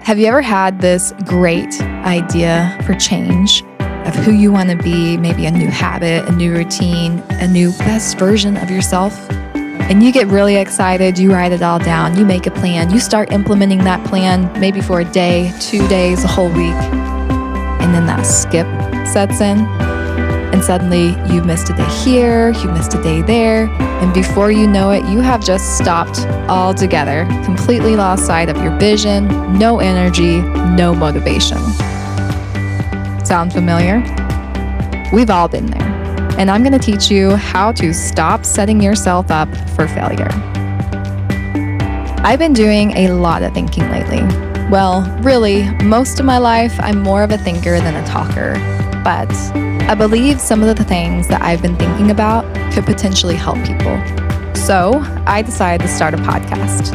Have you ever had this great idea for change of who you want to be, maybe a new habit, a new routine, a new best version of yourself? And you get really excited, you write it all down, you make a plan, you start implementing that plan maybe for a day, 2 days, a whole week, and then that skip sets in. And suddenly you missed a day here, you missed a day there, and before you know it, you have just stopped altogether, completely lost sight of your vision, no energy, no motivation. Sound familiar? We've all been there, and I'm going to teach you how to stop setting yourself up for failure. I've been doing a lot of thinking lately. Well, really, most of my life, I'm more of a thinker than a talker, but I believe some of the things that I've been thinking about could potentially help people. So I decided to start a podcast.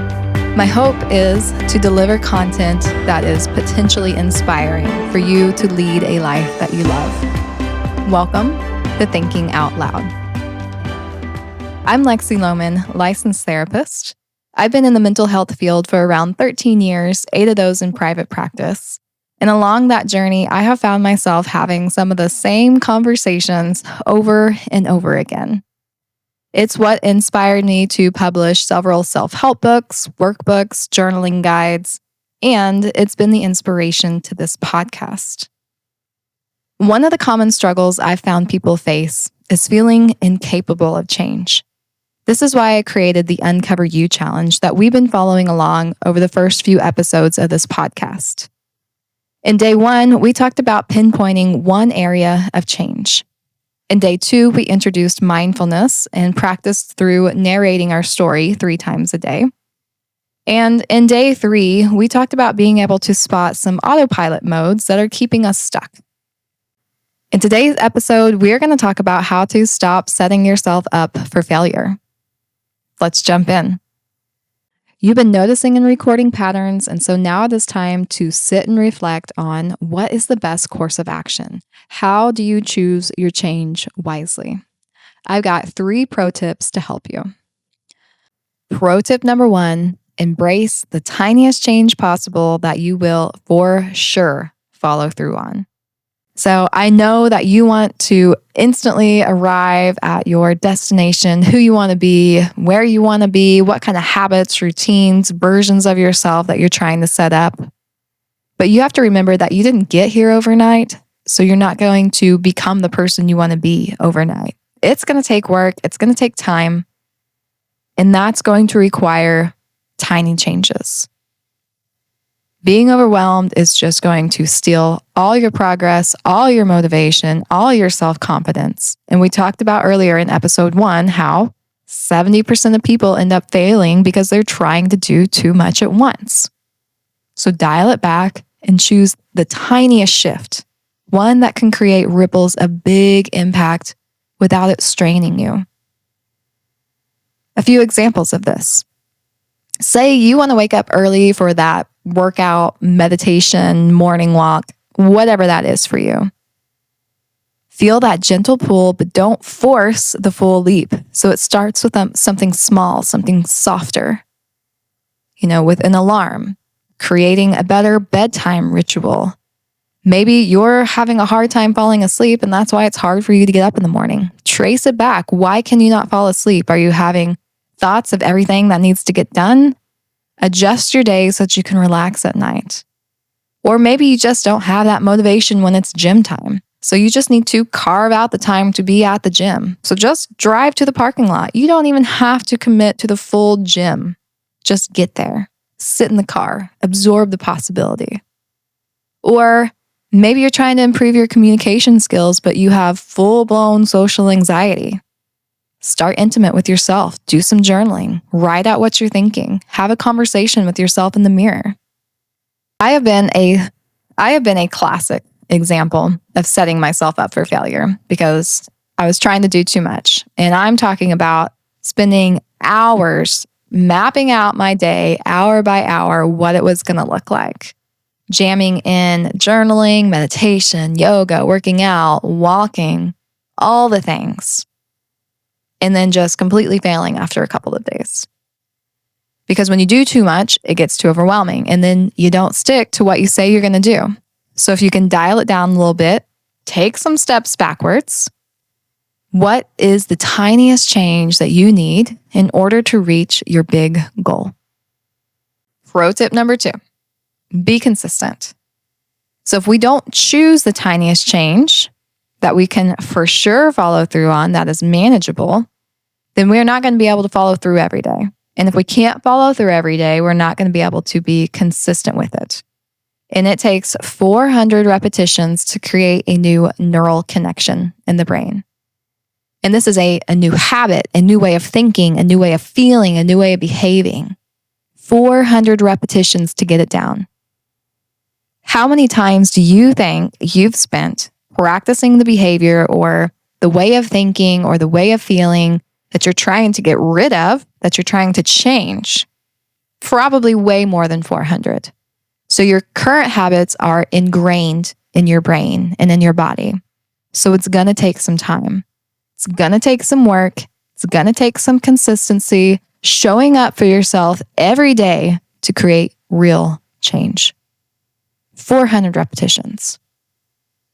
My hope is to deliver content that is potentially inspiring for you to lead a life that you love. Welcome to Thinking Out Loud. I'm Lexie Lohman, licensed therapist. I've been in the mental health field for around 13 years, 8 of those in private practice. And along that journey, I have found myself having some of the same conversations over and over again. It's what inspired me to publish several self-help books, workbooks, journaling guides, and it's been the inspiration to this podcast. One of the common struggles I've found people face is feeling incapable of change. This is why I created the Uncover You Challenge that we've been following along over the first few episodes of this podcast. In day 1, we talked about pinpointing one area of change. In day 2, we introduced mindfulness and practiced through narrating our story 3 times a day. And in day 3, we talked about being able to spot some autopilot modes that are keeping us stuck. In today's episode, we're going to talk about how to stop setting yourself up for failure. Let's jump in. You've been noticing and recording patterns, and so now it is time to sit and reflect on what is the best course of action. How do you choose your change wisely? I've got 3 pro tips to help you. Pro tip number 1, embrace the tiniest change possible that you will for sure follow through on. So I know that you want to instantly arrive at your destination, who you want to be, where you want to be, what kind of habits, routines, versions of yourself that you're trying to set up. But you have to remember that you didn't get here overnight, so you're not going to become the person you want to be overnight. It's going to take work, it's going to take time, and that's going to require tiny changes. Being overwhelmed is just going to steal all your progress, all your motivation, all your self-confidence. And we talked about earlier in episode 1 how 70% of people end up failing because they're trying to do too much at once. So dial it back and choose the tiniest shift, one that can create ripples of big impact without it straining you. A few examples of this. Say you want to wake up early for that workout, meditation, morning walk, whatever that is for you. Feel that gentle pull, but don't force the full leap. So it starts with something small, something softer. With an alarm, creating a better bedtime ritual. Maybe you're having a hard time falling asleep, and that's why it's hard for you to get up in the morning. Trace it back. Why can you not fall asleep? Are you having thoughts of everything that needs to get done? Adjust your day so that you can relax at night. Or maybe you just don't have that motivation when it's gym time. So you just need to carve out the time to be at the gym. So just drive to the parking lot. You don't even have to commit to the full gym. Just get there, sit in the car, absorb the possibility. Or maybe you're trying to improve your communication skills, but you have full-blown social anxiety. Start intimate with yourself. Do some journaling. Write out what you're thinking. Have a conversation with yourself in the mirror. I have been a classic example of setting myself up for failure because I was trying to do too much. And I'm talking about spending hours mapping out my day, hour by hour, what it was going to look like. Jamming in journaling, meditation, yoga, working out, walking, all the things. And then just completely failing after a couple of days. Because when you do too much, it gets too overwhelming and then you don't stick to what you say you're going to do. So if you can dial it down a little bit, take some steps backwards. What is the tiniest change that you need in order to reach your big goal? Pro tip number 2, be consistent. So if we don't choose the tiniest change that we can for sure follow through on, that is manageable, then we're not going to be able to follow through every day. And if we can't follow through every day, we're not going to be able to be consistent with it. And it takes 400 repetitions to create a new neural connection in the brain. And this is a new habit, a new way of thinking, a new way of feeling, a new way of behaving. 400 repetitions to get it down. How many times do you think you've spent practicing the behavior or the way of thinking or the way of feeling that you're trying to get rid of, that you're trying to change? Probably way more than 400. So your current habits are ingrained in your brain and in your body. So it's going to take some time. It's going to take some work. It's going to take some consistency, showing up for yourself every day to create real change. 400 repetitions.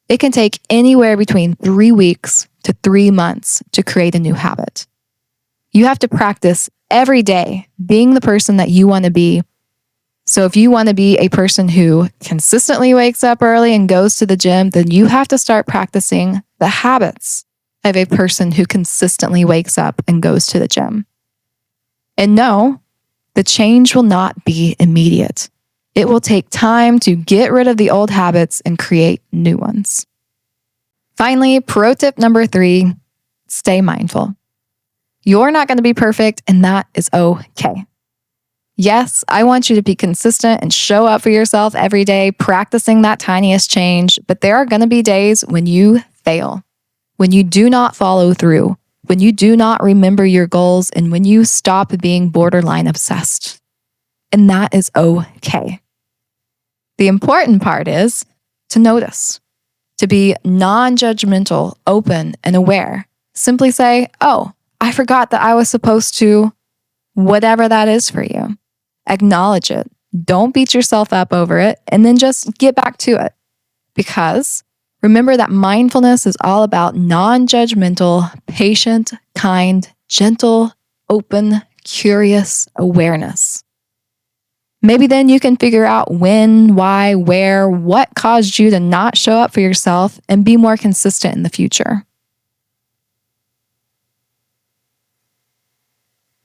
It can take anywhere between 3 weeks to 3 months to create a new habit. You have to practice every day being the person that you want to be. So if you want to be a person who consistently wakes up early and goes to the gym, then you have to start practicing the habits of a person who consistently wakes up and goes to the gym. And no, the change will not be immediate. It will take time to get rid of the old habits and create new ones. Finally, pro tip number 3, stay mindful. You're not going to be perfect, and that is okay. Yes, I want you to be consistent and show up for yourself every day, practicing that tiniest change, but there are going to be days when you fail, when you do not follow through, when you do not remember your goals, and when you stop being borderline obsessed. And that is okay. The important part is to notice, to be non-judgmental, open, and aware. Simply say, oh, I forgot that I was supposed to, whatever that is for you. Acknowledge it. Don't beat yourself up over it, and then just get back to it. Because remember that mindfulness is all about non-judgmental, patient, kind, gentle, open, curious awareness. Maybe then you can figure out when, why, where, what caused you to not show up for yourself and be more consistent in the future.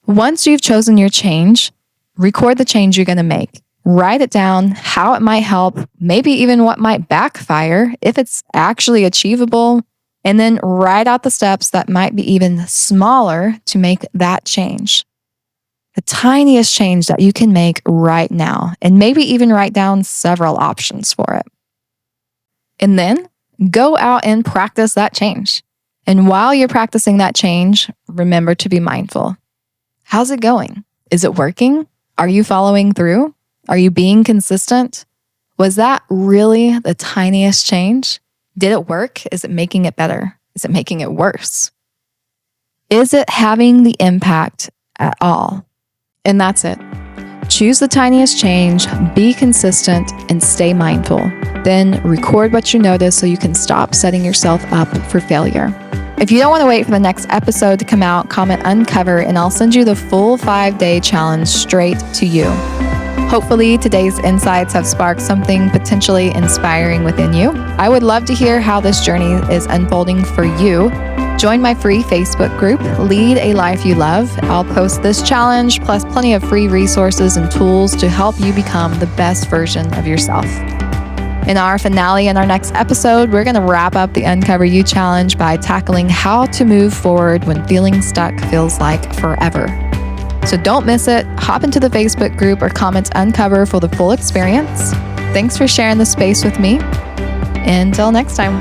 Once you've chosen your change, record the change you're going to make. Write it down, how it might help, maybe even what might backfire if it's actually achievable, and then write out the steps that might be even smaller to make that change. The tiniest change that you can make right now, and maybe even write down several options for it. And then go out and practice that change. And while you're practicing that change, remember to be mindful. How's it going? Is it working? Are you following through? Are you being consistent? Was that really the tiniest change? Did it work? Is it making it better? Is it making it worse? Is it having the impact at all? And that's it. Choose the tiniest change, be consistent, and stay mindful. Then record what you notice so you can stop setting yourself up for failure. If you don't want to wait for the next episode to come out, comment Uncover and I'll send you the full 5-day challenge straight to you. Hopefully today's insights have sparked something potentially inspiring within you. I would love to hear how this journey is unfolding for you. Join my free Facebook group, Lead a Life You Love. I'll post this challenge plus plenty of free resources and tools to help you become the best version of yourself. In our finale, in our next episode, we're going to wrap up the Uncover You challenge by tackling how to move forward when feeling stuck feels like forever. So don't miss it. Hop into the Facebook group or comment Uncover for the full experience. Thanks for sharing the space with me. Until next time.